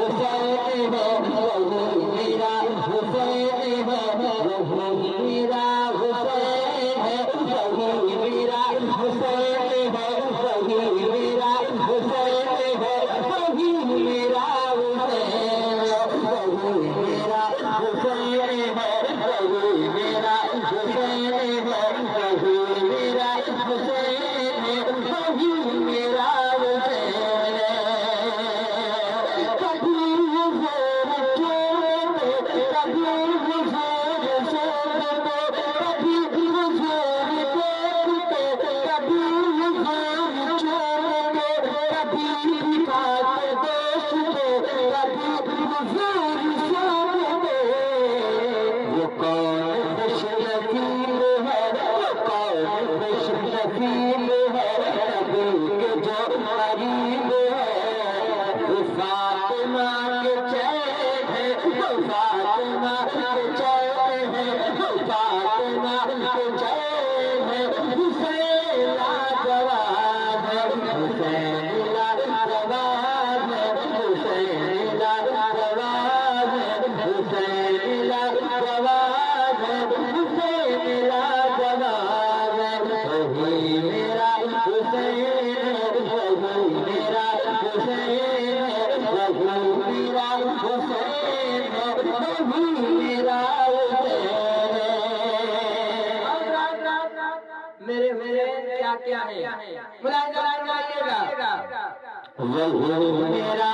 حسین ہے وہی میرا حسین ہے وہی میرا حسین ہے وہی میرا حسین ہے وہی میرا حسین ہے وہی میرا حسین وہی میرا حسین ہے وہی میرا حسین ہے وہی میرا حسین ہے وہی میرا حسین کبھی حضور چھوڑے کبھی حضور چھوڑے کبھی حضور دیکھتے کبھی حضور چھوڑے کبھی کھاتے دوستے کبھی حضور چھوڑے وہ کون خوش نصیب ہے وہ کون خوش نصیب ہے نبی کے جو قریب ہے وہ فاطمہ کے چین ہے وہ فاطمہ کے چین ہے وہ فاطمہ کے چین ہے حسین لاجواب ہے حسین لاجواب ہے حسین لاجواب ہے حسین لاجواب ہے حسین لاجواب ہے وہی میرا حسین ہے وہی میرا حسین ہے وہی میرا حسین ہے وہی میرا حسین میرے کیا کیا ہے ملائے گا وہی میرا